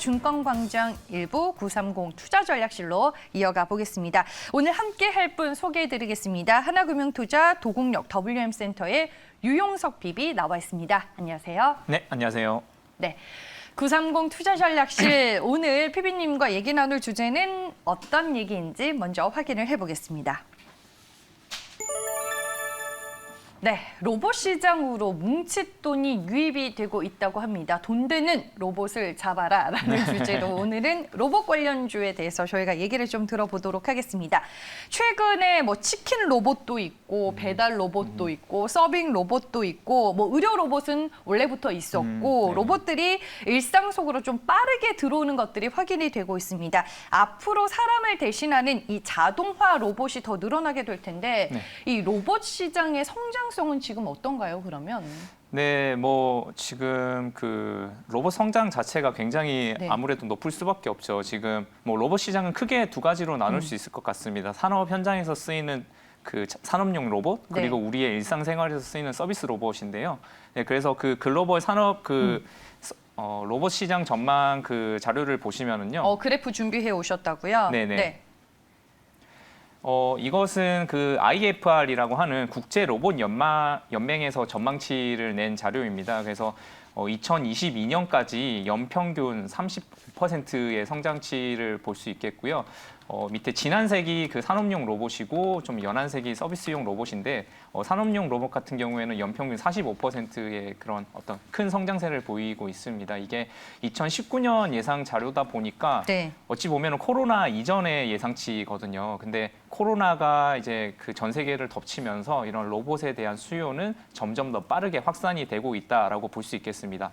증권광장 일부 930 투자전략실로 이어가 보겠습니다. 오늘 함께 할 분 소개해드리겠습니다. 하나금융투자 도국역 WM센터의 유용석 PB 나와 있습니다. 안녕하세요. 네, 안녕하세요. 네, 930 투자전략실 오늘 PB님과 얘기 나눌 주제는 어떤 얘기인지 먼저 확인을 해보겠습니다. 네, 로봇 시장으로 뭉칫돈이 유입이 되고 있다고 합니다. 돈 되는 로봇을 잡아라라는 주제로 오늘은 로봇 관련주에 대해서 저희가 얘기를 좀 들어보도록 하겠습니다. 최근에 뭐 치킨 로봇도 있고 배달 로봇도 있고 서빙 로봇도 있고 뭐 의료 로봇은 원래부터 있었고 네. 로봇들이 일상 속으로 좀 빠르게 들어오는 것들이 확인이 되고 있습니다. 앞으로 사람을 대신하는 이 자동화 로봇이 더 늘어나게 될 텐데 네. 이 로봇 시장의 성장성은 지금 어떤가요, 그러면? 네, 뭐 지금 그 로봇 성장 자체가 굉장히 네. 아무래도 높을 수밖에 없죠. 지금 뭐 로봇 시장은 크게 두 가지로 나눌 수 있을 것 같습니다. 산업 현장에서 쓰이는 그 산업용 로봇 그리고 네. 우리의 일상생활에서 쓰이는 서비스 로봇인데요. 네, 그래서 그 글로벌 산업 로봇 시장 전망 그 자료를 보시면은요. 그래프 준비해 오셨다고요? 네네. 네. 이것은 그 IFR이라고 하는 국제 로봇 연맹에서 전망치를 낸 자료입니다. 그래서 2022년까지 연평균 30%의 성장치를 볼 수 있겠고요. 밑에 진한색이 그 산업용 로봇이고 좀 연한색이 서비스용 로봇인데 산업용 로봇 같은 경우에는 연평균 45%의 그런 어떤 큰 성장세를 보이고 있습니다. 이게 2019년 예상 자료다 보니까 네. 어찌 보면 코로나 이전의 예상치거든요. 근데 코로나가 이제 그 전 세계를 덮치면서 이런 로봇에 대한 수요는 점점 더 빠르게 확산이 되고 있다라고 볼 수 있겠습니다.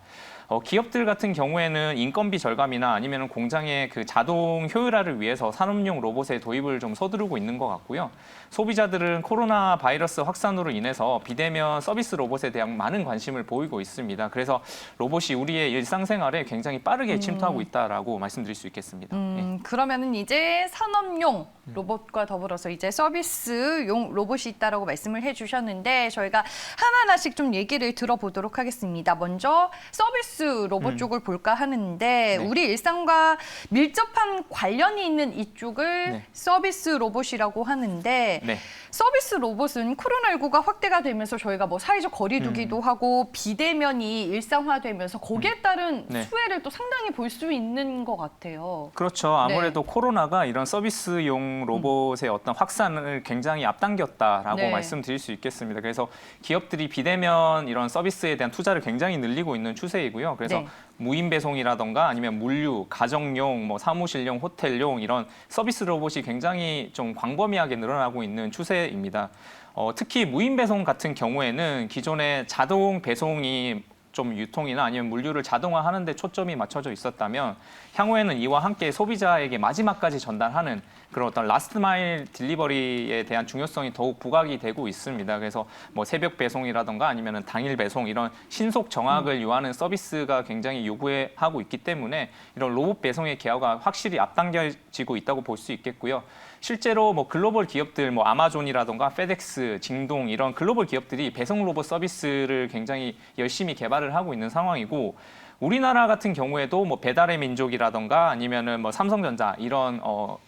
기업들 같은 경우에는 인건비 절감이나 아니면 공장의 그 자동 효율화를 위해서 산업용 로봇의 도입을 좀 서두르고 있는 것 같고요. 소비자들은 코로나 바이러스 확산으로 인해서 비대면 서비스 로봇에 대한 많은 관심을 보이고 있습니다. 그래서 로봇이 우리의 일상생활에 굉장히 빠르게 침투하고 있다라고 말씀드릴 수 있겠습니다. 네. 그러면은 이제 산업용 로봇과 더불어서 이제 서비스용 로봇이 있다라고 말씀을 해주셨는데 저희가 하나하나씩 좀 얘기를 들어보도록 하겠습니다. 먼저 서비스 로봇 쪽을 볼까 하는데 네. 우리 일상과 밀접한 관련이 있는 이쪽을 네. 서비스 로봇이라고 하는데 네. 서비스 로봇은 코로나19가 확대가 되면서 저희가 뭐 사회적 거리두기도 하고 비대면이 일상화되면서 거기에 따른 네. 수혜를 또 상당히 볼 수 있는 것 같아요. 그렇죠. 아무래도 코로나가 이런 서비스용 로봇의 어떤 확산을 굉장히 앞당겼다라고 네. 말씀드릴 수 있겠습니다. 그래서 기업들이 비대면 이런 서비스에 대한 투자를 굉장히 늘리고 있는 추세이고요. 그래서 네. 무인 배송이라던가 아니면 물류, 가정용, 뭐 사무실용, 호텔용 이런 서비스 로봇이 굉장히 좀 광범위하게 늘어나고 있는 추세입니다. 특히 무인 배송 같은 경우에는 기존의 자동 배송이 좀 유통이나 아니면 물류를 자동화하는 데 초점이 맞춰져 있었다면 향후에는 이와 함께 소비자에게 마지막까지 전달하는 그런 어떤 라스트 마일 딜리버리에 대한 중요성이 더욱 부각이 되고 있습니다. 그래서 뭐 새벽 배송이라던가 아니면 당일 배송 이런 신속 정확을 요하는 서비스가 굉장히 요구하고 있기 때문에 이런 로봇 배송의 기여가 확실히 앞당겨지고 있다고 볼 수 있겠고요. 실제로 뭐 글로벌 기업들, 뭐 아마존이라던가 페덱스, 징동 이런 글로벌 기업들이 배송 로봇 서비스를 굉장히 열심히 개발을 하고 있는 상황이고 우리나라 같은 경우에도 뭐 배달의 민족이라던가 아니면은 뭐 삼성전자 이런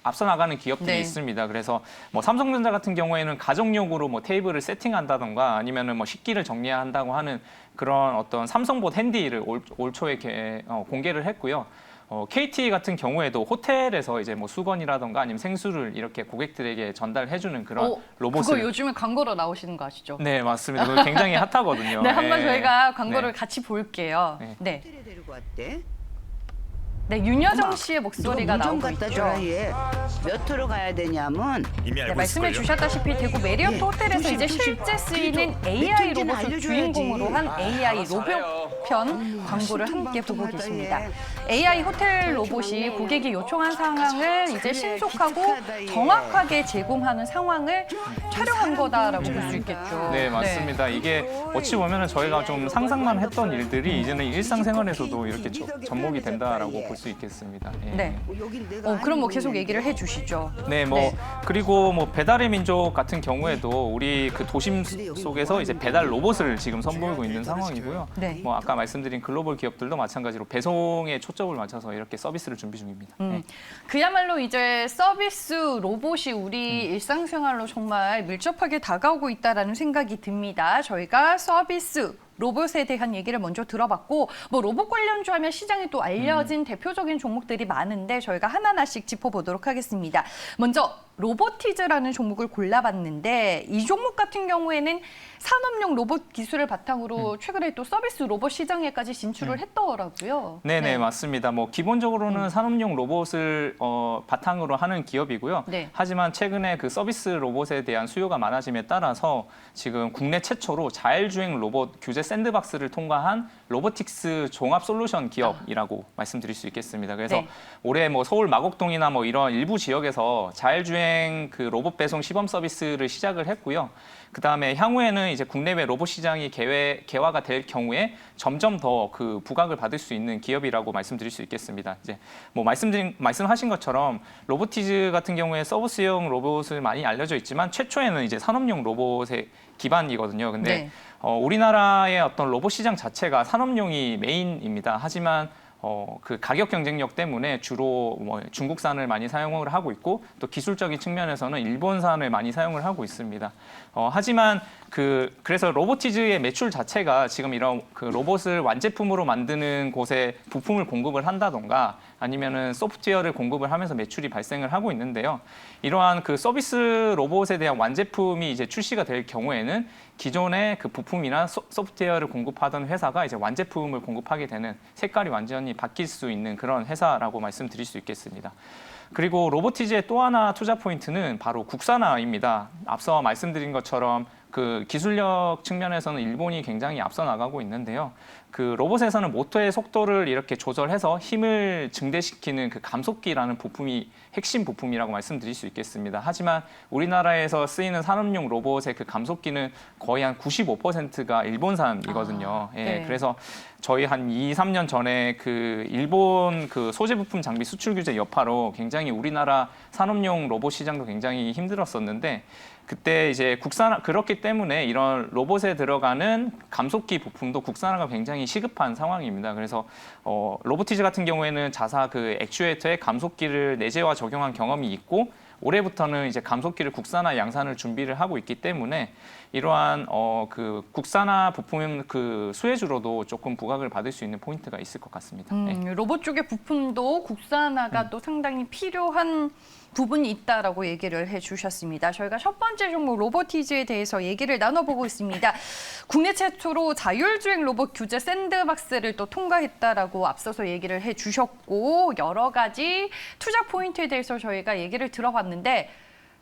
앞서 나가는 기업들이 네. 있습니다. 그래서 뭐 삼성전자 같은 경우에는 가정용으로 뭐 테이블을 세팅한다던가 아니면은 뭐 식기를 정리한다고 하는 그런 어떤 삼성봇 핸디를 올 초에 공개를 했고요. KT 같은 경우에도 호텔에서 이제 뭐 수건이라던가 아니면 생수를 이렇게 고객들에게 전달해주는 그런 로봇을 그거 요즘에 광고로 나오시는 거 아시죠? 네, 맞습니다. 그거 굉장히 핫하거든요. 네, 한번 네. 저희가 광고를 네. 같이 볼게요. 네. 네. 호텔에 데리고 왔대. 네, 윤여정 씨의 목소리가 누가 나오고 문좀 갖다 있죠. 줘라 얘. 몇 호로 가야 되냐면 이미 네, 알고 말씀해 있을걸요? 주셨다시피 대구 메리어트 호텔에서 이제 실제 쓰이는 AI 몇 로봇을 톤지는 주인공으로 한 AI 로봇편 광고를 함께 보고 계십니다. AI 호텔 로봇이 고객이 요청한 상황을 이제 신속하고 정확하게 제공하는 상황을 촬영한 거다라고 볼 수 있겠죠. 네, 맞습니다. 이게 어찌 보면은 저희가 좀 상상만 했던 일들이 이제는 일상생활에서도 이렇게 접목이 된다라고 볼 수 있겠습니다. 예. 네. 그럼 뭐 계속 얘기를 해주시죠. 네, 뭐 네. 그리고 뭐 배달의 민족 같은 경우에도 우리 그 도심 속에서 이제 배달 로봇을 지금 선보이고 있는 상황이고요. 네. 뭐 아까 말씀드린 글로벌 기업들도 마찬가지로 배송에 초점을 맞춰서 이렇게 서비스를 준비 중입니다. 네. 그야말로 이제 서비스 로봇이 우리 일상생활로 정말 밀접하게 다가오고 있다라는 생각이 듭니다. 저희가 서비스 로봇에 대한 얘기를 먼저 들어봤고 뭐 로봇 관련주 하면 시장에 또 알려진 대표적인 종목들이 많은데 저희가 하나하나씩 짚어보도록 하겠습니다. 먼저 로보티즈라는 종목을 골라봤는데 이 종목 같은 경우에는 산업용 로봇 기술을 바탕으로 최근에 또 서비스 로봇 시장에까지 진출을 했더라고요. 네네, 맞습니다. 뭐 기본적으로는 산업용 로봇을 바탕으로 하는 기업이고요. 네. 하지만 최근에 그 서비스 로봇에 대한 수요가 많아짐에 따라서 지금 국내 최초로 자율주행 로봇 규제 샌드박스를 통과한 로보틱스 종합 솔루션 기업이라고 말씀드릴 수 있겠습니다. 그래서 네. 올해 뭐 서울 마곡동이나 뭐 이런 일부 지역에서 자율주행 그 로봇 배송 시범 서비스를 시작을 했고요. 그다음에 향후에는 이제 국내외 로봇 시장이 개화가 될 경우에 점점 더 그 부각을 받을 수 있는 기업이라고 말씀드릴 수 있겠습니다. 이제 뭐 말씀하신 것처럼 로보티즈 같은 경우에 서비스용 로봇을 많이 알려져 있지만 최초에는 이제 산업용 로봇의 기반이거든요. 근데 네. 우리나라의 어떤 로봇 시장 자체가 산업용이 메인입니다. 하지만 그 가격 경쟁력 때문에 주로 뭐 중국산을 많이 사용을 하고 있고 또 기술적인 측면에서는 일본산을 많이 사용을 하고 있습니다. 하지만 그래서 로보티즈의 매출 자체가 지금 이런 그 로봇을 완제품으로 만드는 곳에 부품을 공급을 한다던가 아니면은 소프트웨어를 공급을 하면서 매출이 발생을 하고 있는데요. 이러한 그 서비스 로봇에 대한 완제품이 이제 출시가 될 경우에는 기존의 그 부품이나 소프트웨어를 공급하던 회사가 이제 완제품을 공급하게 되는 색깔이 완전히 바뀔 수 있는 그런 회사라고 말씀드릴 수 있겠습니다. 그리고 로보티즈의 또 하나 투자 포인트는 바로 국산화입니다. 앞서 말씀드린 것처럼 그 기술력 측면에서는 일본이 굉장히 앞서 나가고 있는데요. 그 로봇에서는 모터의 속도를 이렇게 조절해서 힘을 증대시키는 그 감속기라는 부품이 핵심 부품이라고 말씀드릴 수 있겠습니다. 하지만 우리나라에서 쓰이는 산업용 로봇의 그 감속기는 거의 한 95%가 일본산이거든요. 네. 예, 그래서 저희 한 2, 3년 전에 그 일본 그 소재 부품 장비 수출 규제 여파로 굉장히 우리나라 산업용 로봇 시장도 굉장히 힘들었었는데 그때 이제 그렇기 때문에 이런 로봇에 들어가는 감속기 부품도 국산화가 굉장히 시급한 상황입니다. 그래서 로보티즈 같은 경우에는 자사 그 액추에이터에 감속기를 내재화 적용한 경험이 있고 올해부터는 이제 감속기를 국산화 양산을 준비를 하고 있기 때문에 이러한 그 국산화 부품 그 수혜주로도 조금 부각을 받을 수 있는 포인트가 있을 것 같습니다. 네. 로봇 쪽의 부품도 국산화가 또 상당히 필요한 부분이 있다라고 얘기를 해주셨습니다. 저희가 첫 번째 종목 로보티즈에 대해서 얘기를 나눠보고 있습니다. 국내 최초로 자율주행 로봇 규제 샌드박스를 또 통과했다라고 앞서서 얘기를 해주셨고 여러 가지 투자 포인트에 대해서 저희가 얘기를 들어봤는데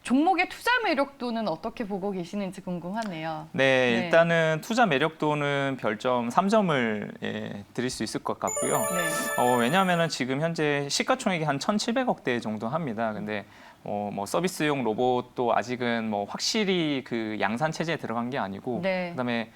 종목의 투자 매력도는 어떻게 보고 계시는지 궁금하네요. 네, 네. 일단은 투자 매력도는 별점 3점을 드릴 수 있을 것 같고요. 네. 왜냐하면 지금 현재 시가총액이 한 1,700억대 정도 합니다. 근데 뭐 서비스용 로봇도 아직은 뭐 확실히 그 양산 체제에 들어간 게 아니고 네. 그다음에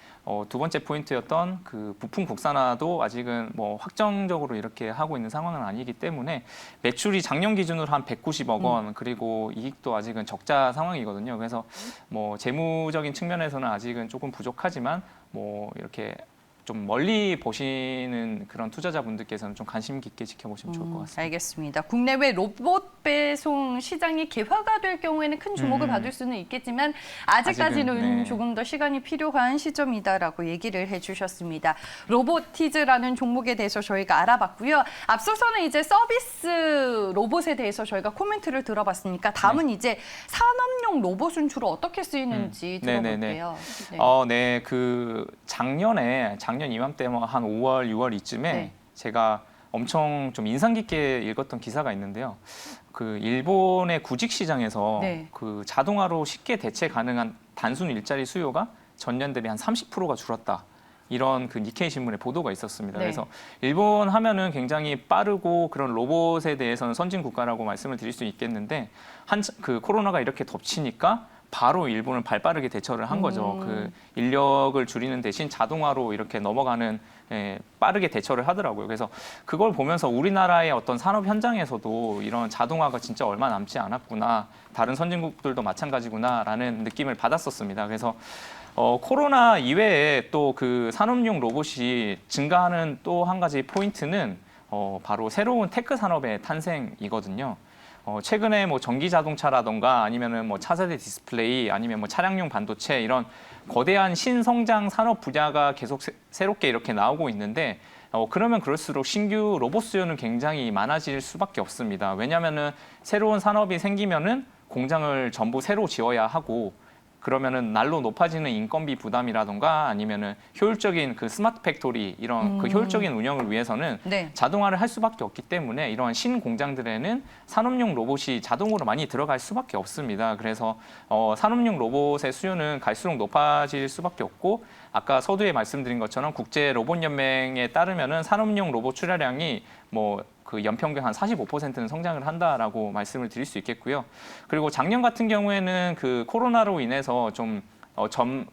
두 번째 포인트였던 그 부품 국산화도 아직은 뭐 확정적으로 이렇게 하고 있는 상황은 아니기 때문에 매출이 작년 기준으로 한 190억 원 그리고 이익도 아직은 적자 상황이거든요. 그래서 뭐 재무적인 측면에서는 아직은 조금 부족하지만 뭐 이렇게 좀 멀리 보시는 그런 투자자분들께서는 좀 관심 깊게 지켜보시면 좋을 것 같습니다. 알겠습니다. 국내외 로봇 배송 시장이 개화가 될 경우에는 큰 주목을 받을 수는 있겠지만 아직까지는 아직은, 네. 조금 더 시간이 필요한 시점이다라고 얘기를 해주셨습니다. 로보티즈라는 종목에 대해서 저희가 알아봤고요. 앞서서는 이제 서비스 로봇에 대해서 저희가 코멘트를 들어봤으니까 다음은 이제 산업용 로봇은 주로 어떻게 쓰이는지 들어볼게요. 네. 네, 그 작년 이맘때 뭐 한 5월, 6월 이쯤에 네. 제가 엄청 좀 인상 깊게 읽었던 기사가 있는데요. 그 일본의 구직 시장에서 네. 그 자동화로 쉽게 대체 가능한 단순 일자리 수요가 전년 대비 한 30%가 줄었다. 이런 그 니케이 신문의 보도가 있었습니다. 네. 그래서 일본 하면은 굉장히 빠르고 그런 로봇에 대해서는 선진 국가라고 말씀을 드릴 수 있겠는데 그 코로나가 이렇게 덮치니까 바로 일본은 발빠르게 대처를 한 거죠. 그 인력을 줄이는 대신 자동화로 이렇게 넘어가는 빠르게 대처를 하더라고요. 그래서 그걸 보면서 우리나라의 어떤 산업 현장에서도 이런 자동화가 진짜 얼마 남지 않았구나. 다른 선진국들도 마찬가지구나라는 느낌을 받았었습니다. 그래서 코로나 이외에 또 그 산업용 로봇이 증가하는 또 한 가지 포인트는 바로 새로운 테크 산업의 탄생이거든요. 최근에 뭐 전기 자동차라던가 아니면은 뭐 차세대 디스플레이 아니면 뭐 차량용 반도체 이런 거대한 신성장 산업 분야가 계속 새롭게 이렇게 나오고 있는데 그러면 그럴수록 신규 로봇 수요는 굉장히 많아질 수밖에 없습니다. 왜냐하면은 새로운 산업이 생기면은 공장을 전부 새로 지어야 하고 그러면은 날로 높아지는 인건비 부담이라던가 아니면은 효율적인 그 스마트 팩토리 이런 그 효율적인 운영을 위해서는 네. 자동화를 할 수밖에 없기 때문에 이러한 신 공장들에는 산업용 로봇이 자동으로 많이 들어갈 수밖에 없습니다. 그래서 산업용 로봇의 수요는 갈수록 높아질 수밖에 없고 아까 서두에 말씀드린 것처럼 국제 로봇 연맹에 따르면은 산업용 로봇 출하량이 뭐 그 연평균 한 45%는 성장을 한다라고 말씀을 드릴 수 있겠고요. 그리고 작년 같은 경우에는 그 코로나로 인해서 좀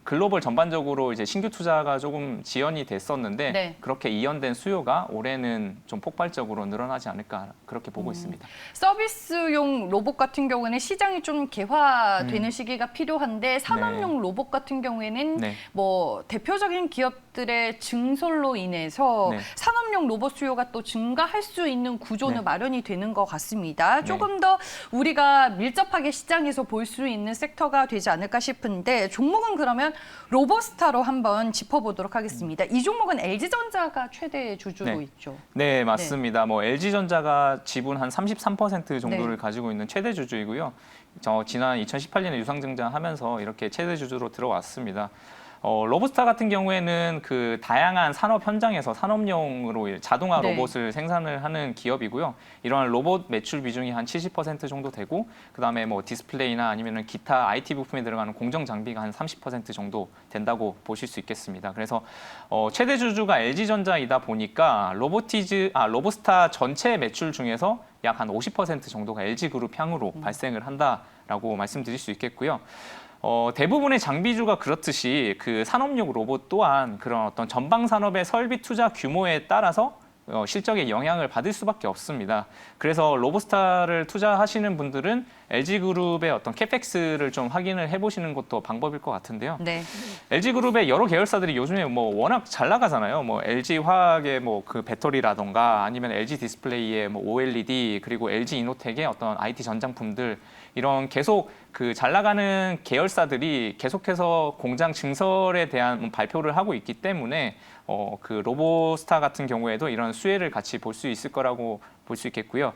글로벌 전반적으로 이제 신규 투자가 조금 지연이 됐었는데 네. 그렇게 이연된 수요가 올해는 좀 폭발적으로 늘어나지 않을까 그렇게 보고 있습니다. 서비스용 로봇 같은 경우에는 시장이 좀 개화되는 시기가 필요한데 산업용 로봇 같은 경우에는 네. 뭐 대표적인 기업들의 증설로 인해서 네. 산업용 로봇 수요가 또 증가할 수 있는 구조는 네. 마련이 되는 것 같습니다. 조금 더 우리가 밀접하게 시장에서 볼 수 있는 섹터가 되지 않을까 싶은데 종목은 그러면 로보스타로 한번 짚어보도록 하겠습니다. 이 종목은 LG전자가 최대 주주로 네. 있죠. 네, 맞습니다. 뭐 LG전자가 지분 한 33% 정도를 네. 가지고 있는 최대 주주이고요. 지난 2018년에 유상증자하면서 이렇게 최대 주주로 들어왔습니다. 로보스타 같은 경우에는 그 다양한 산업 현장에서 산업용으로 자동화 네. 로봇을 생산을 하는 기업이고요. 이러한 로봇 매출 비중이 한 70% 정도 되고, 그다음에 뭐 디스플레이나 아니면은 기타 IT 부품에 들어가는 공정 장비가 한 30% 정도 된다고 보실 수 있겠습니다. 그래서 최대 주주가 LG전자이다 보니까 로보스타 전체 매출 중에서 약 한 50% 정도가 LG그룹 향으로 발생을 한다라고 말씀드릴 수 있겠고요. 대부분의 장비주가 그렇듯이 그 산업용 로봇 또한 그런 어떤 전방 산업의 설비 투자 규모에 따라서 실적에 영향을 받을 수밖에 없습니다. 그래서 로보스타를 투자하시는 분들은 LG그룹의 어떤 캐펙스를 좀 확인을 해보시는 것도 방법일 것 같은데요. 네. LG그룹의 여러 계열사들이 요즘에 뭐 워낙 잘 나가잖아요. 뭐 LG화학의 뭐 그 배터리라던가 아니면 LG 디스플레이의 뭐 OLED 그리고 LG 이노텍의 어떤 IT 전장품들 이런 계속 그 잘 나가는 계열사들이 계속해서 공장 증설에 대한 발표를 하고 있기 때문에 그 로보스타 같은 경우에도 이런 수혜를 같이 볼 수 있을 거라고 볼 수 있겠고요.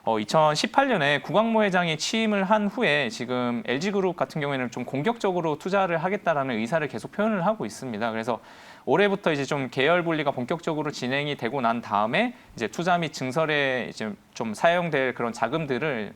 2018년에 구광모 회장이 취임을 한 후에 지금 LG그룹 같은 경우에는 좀 공격적으로 투자를 하겠다라는 의사를 계속 표현을 하고 있습니다. 그래서 올해부터 이제 좀 계열 분리가 본격적으로 진행이 되고 난 다음에 이제 투자 및 증설에 이제 좀 사용될 그런 자금들을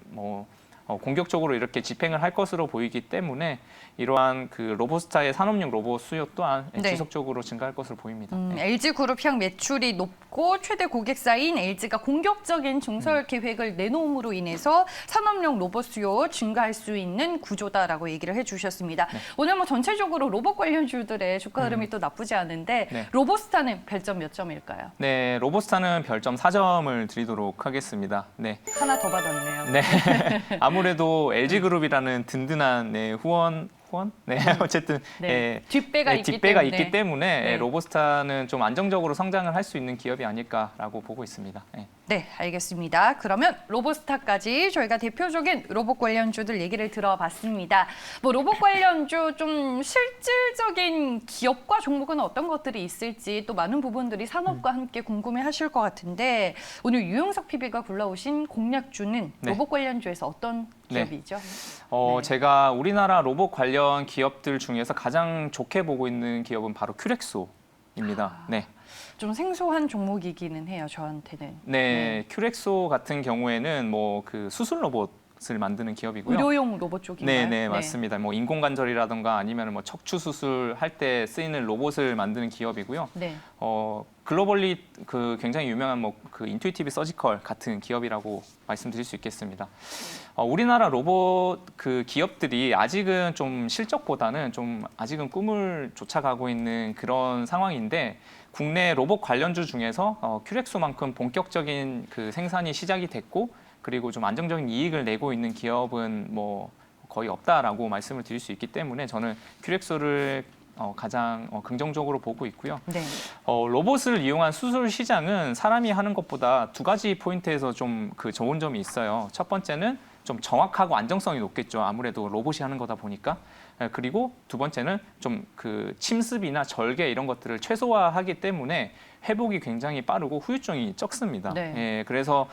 공격적으로 이렇게 집행을 할 것으로 보이기 때문에 이러한 그 로보스타의 산업용 로봇 수요 또한 네. 지속적으로 증가할 것으로 보입니다. LG그룹 향 매출이 높고 최대 고객사인 LG가 공격적인 증설 계획을 내놓음으로 인해서 산업용 로봇 수요 증가할 수 있는 구조다라고 얘기를 해주셨습니다. 오늘 뭐 전체적으로 로봇 관련주들의 주가 흐름이 또 나쁘지 않은데 네. 로보스타는 별점 몇 점일까요? 네, 로보스타는 별점 4점을 드리도록 하겠습니다. 네. 하나 더 받았네요. 네. 아무래도 LG그룹이라는 든든한 후원? 네, 어쨌든 네. 뒷배가 있기 있기 때문에 네. 로보스타는 좀 안정적으로 성장을 할 수 있는 기업이 아닐까라고 보고 있습니다. 네. 네, 알겠습니다. 그러면 로보스타까지 저희가 대표적인 로봇 관련주들 얘기를 들어봤습니다. 뭐 로봇 관련주 좀 실질적인 기업과 종목은 어떤 것들이 있을지 또 많은 부분들이 산업과 함께 궁금해하실 것 같은데 오늘 유영석 PB가 골라오신 공략주는 네. 로봇 관련주에서 어떤 네. 기업이죠? 네. 제가 우리나라 로봇 관련 기업들 중에서 가장 좋게 보고 있는 기업은 바로 큐렉소입니다. 네. 좀 생소한 종목이기는 해요, 저한테는. 네, 큐렉소 같은 경우에는 뭐 그 수술 로봇을 만드는 기업이고요. 의료용 로봇 쪽인가요? 네, 맞습니다. 뭐 인공 관절이라던가 아니면 뭐 척추 수술 할 때 쓰이는 로봇을 만드는 기업이고요. 네. 글로벌리 그 굉장히 유명한 뭐 그 인투이티브 서지컬 같은 기업이라고 말씀드릴 수 있겠습니다. 우리나라 로봇 그 기업들이 아직은 좀 실적보다는 좀 아직은 꿈을 쫓아가고 있는 그런 상황인데 국내 로봇 관련주 중에서 큐렉소만큼 본격적인 그 생산이 시작이 됐고 그리고 좀 안정적인 이익을 내고 있는 기업은 뭐 거의 없다라고 말씀을 드릴 수 있기 때문에 저는 큐렉소를 가장 긍정적으로 보고 있고요. 네. 로봇을 이용한 수술 시장은 사람이 하는 것보다 두 가지 포인트에서 좀 그 좋은 점이 있어요. 첫 번째는 좀 정확하고 안정성이 높겠죠. 아무래도 로봇이 하는 거다 보니까. 그리고 두 번째는 좀 그 침습이나 절개 이런 것들을 최소화하기 때문에 회복이 굉장히 빠르고 후유증이 적습니다. 네. 예, 그래서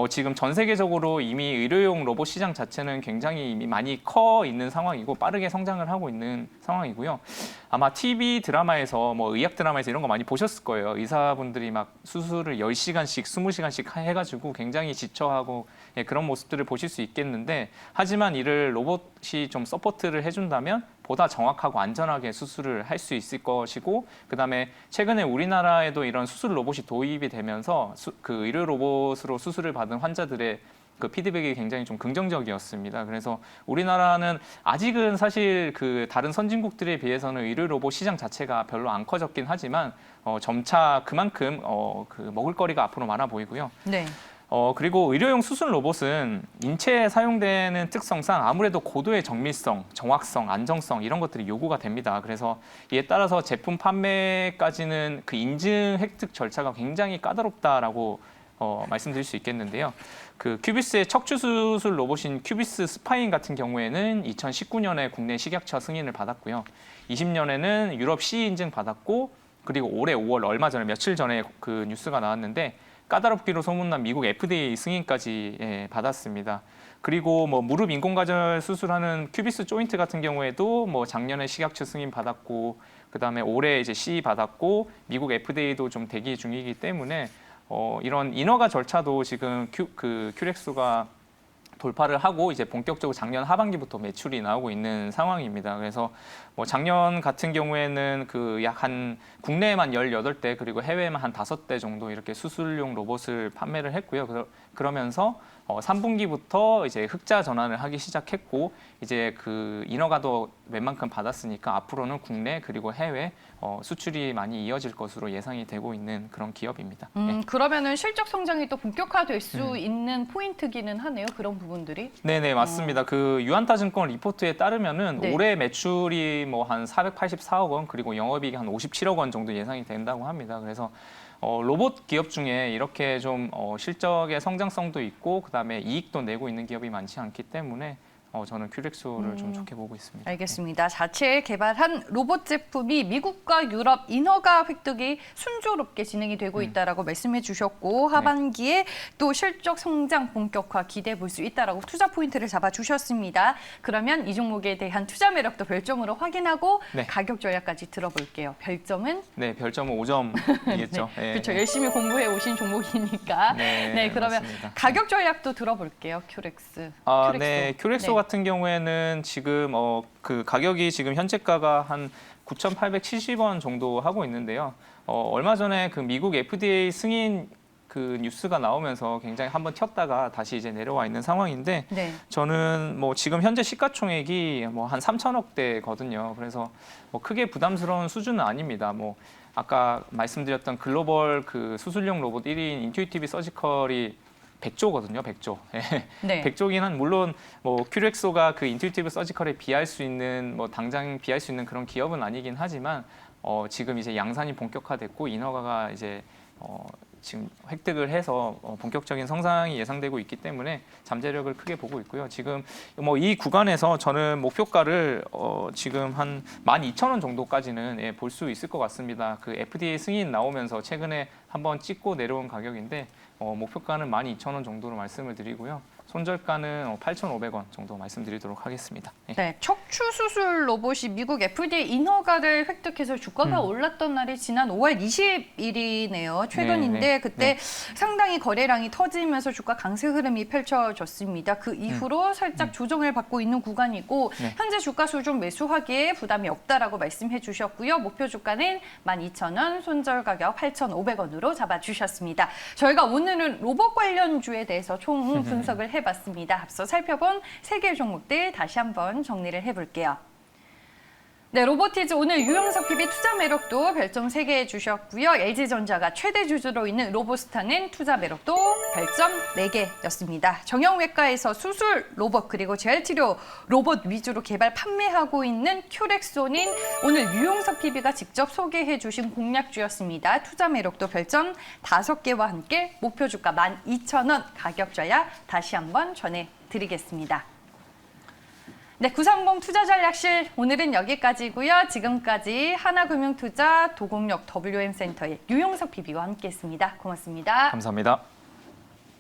지금 전 세계적으로 이미 의료용 로봇 시장 자체는 굉장히 이미 많이 커 있는 상황이고 빠르게 성장을 하고 있는 상황이고요. 아마 TV 드라마에서 의학 드라마에서 이런 거 많이 보셨을 거예요. 의사분들이 막 수술을 10시간씩, 20시간씩 해가지고 굉장히 지쳐하고 그런 모습들을 보실 수 있겠는데 하지만 이를 로봇이 좀 서포트를 해준다면 보다 정확하고 안전하게 수술을 할 수 있을 것이고 그다음에 최근에 우리나라에도 이런 수술 로봇이 도입이 되면서 그 의료 로봇으로 수술을 받은 환자들의 그 피드백이 굉장히 좀 긍정적이었습니다. 그래서 우리나라는 아직은 사실 그 다른 선진국들에 비해서는 의료 로봇 시장 자체가 별로 안 커졌긴 하지만 점차 그만큼 그 먹을거리가 앞으로 많아 보이고요. 네. 그리고 의료용 수술 로봇은 인체에 사용되는 특성상 아무래도 고도의 정밀성, 정확성, 안정성 이런 것들이 요구가 됩니다. 그래서 이에 따라서 제품 판매까지는 그 인증 획득 절차가 굉장히 까다롭다라고 말씀드릴 수 있겠는데요. 그 큐비스의 척추 수술 로봇인 큐비스 스파인 같은 경우에는 2019년에 국내 식약처 승인을 받았고요. 20년에는 유럽 CE 인증 받았고 그리고 올해 5월 얼마 전에 며칠 전에 그 뉴스가 나왔는데 까다롭기로 소문난 미국 FDA 승인까지 받았습니다. 그리고 무릎 인공관절 수술하는 큐비스 조인트 같은 경우에도 작년에 식약처 승인 받았고 그다음에 올해 이제 CE 받았고 미국 FDA도 좀 대기 중이기 때문에 이런 인허가 절차도 지금 큐렉스가 돌파를 하고 이제 본격적으로 작년 하반기부터 매출이 나오고 있는 상황입니다. 그래서 작년 같은 경우에는 그 약 한 국내에만 18대 그리고 해외에만 한 5대 정도 이렇게 수술용 로봇을 판매를 했고요. 그러면서 3분기부터 이제 흑자 전환을 하기 시작했고 이제 그 인허가도 웬만큼 받았으니까 앞으로는 국내 그리고 해외 수출이 많이 이어질 것으로 예상이 되고 있는 그런 기업입니다. 네. 그러면은 실적 성장이 또 본격화될 수 있는 포인트기는 하네요. 그런 부분들이. 네네 맞습니다. 그 유안타증권 리포트에 따르면은 네. 올해 매출이 한 484억 원 그리고 영업이익이 한 57억 원 정도 예상이 된다고 합니다. 그래서 로봇 기업 중에 이렇게 좀 실적의 성장성도 있고 그다음에 이익도 내고 있는 기업이 많지 않기 때문에 저는 큐렉스를 좀 좋게 보고 있습니다. 알겠습니다. 자체 개발한 로봇 제품이 미국과 유럽 인허가 획득이 순조롭게 진행이 되고 있다라고 말씀해 주셨고 하반기에 또 실적 성장 본격화 기대해 볼 수 있다라고 투자 포인트를 잡아 주셨습니다. 그러면 이 종목에 대한 투자 매력도 별점으로 확인하고 네. 가격 전략까지 들어볼게요. 별점은? 네, 별점은 5점이겠죠. 네. 그렇죠. 열심히 공부해 오신 종목이니까. 네, 그러면 맞습니다. 가격 전략도 들어볼게요. 큐렉스. 네, 큐렉소 같은 경우에는 지금 그 가격이 지금 현재가가 한 9,870원 정도 하고 있는데요. 얼마 전에 그 미국 FDA 승인 그 뉴스가 나오면서 굉장히 한번 튀었다가 다시 이제 내려와 있는 상황인데 네. 저는 지금 현재 시가총액이 한 3천억대거든요. 그래서 크게 부담스러운 수준은 아닙니다. 아까 말씀드렸던 글로벌 그 수술용 로봇 1위인 인투이티브 서지컬이 100조거든요, 100조. 네. 100조기는 물론 큐렉소가 그 인투이티브 서지컬에 비할 수 있는 당장 비할 수 있는 그런 기업은 아니긴 하지만 지금 이제 양산이 본격화됐고 인허가가 이제 지금 획득을 해서 본격적인 성장이 예상되고 있기 때문에 잠재력을 크게 보고 있고요. 지금 이 구간에서 저는 목표가를 지금 한 12,000원 정도까지는 볼 수 있을 것 같습니다. 그 FDA 승인 나오면서 최근에 한번 찍고 내려온 가격인데 목표가는 12,000원 정도로 말씀을 드리고요. 손절가는 8,500원 정도 말씀드리도록 하겠습니다. 네, 척추 수술 로봇이 미국 FDA 인허가를 획득해서 주가가 올랐던 날이 지난 5월 20일이네요. 최근인데 그때 상당히 거래량이 터지면서 주가 강세 흐름이 펼쳐졌습니다. 그 이후로 살짝 조정을 받고 있는 구간이고 현재 주가 수준 매수하기에 부담이 없다라고 말씀해 주셨고요. 목표 주가는 12,000원, 손절 가격 8,500원으로 잡아주셨습니다. 저희가 오늘은 로봇 관련주에 대해서 총 분석을 해봤습니다. 앞서 살펴본 세 개 종목들 다시 한번 정리를 해볼게요. 네, 로보티즈 오늘 유영석 PB 투자 매력도 별점 3개 주셨고요. LG전자가 최대 주주로 있는 로보스타는 투자 매력도 별점 4개였습니다. 정형외과에서 수술 로봇 그리고 재활치료 로봇 위주로 개발 판매하고 있는 큐렉소는 오늘 유영석 PB가 직접 소개해 주신 공략주였습니다. 투자 매력도 별점 5개와 함께 목표 주가 12,000원 가격 저야 다시 한번 전해드리겠습니다. 네, 930 투자전략실 오늘은 여기까지고요. 지금까지 하나금융투자 도곡역 WM센터의 유영석 PB와 함께했습니다. 고맙습니다. 감사합니다.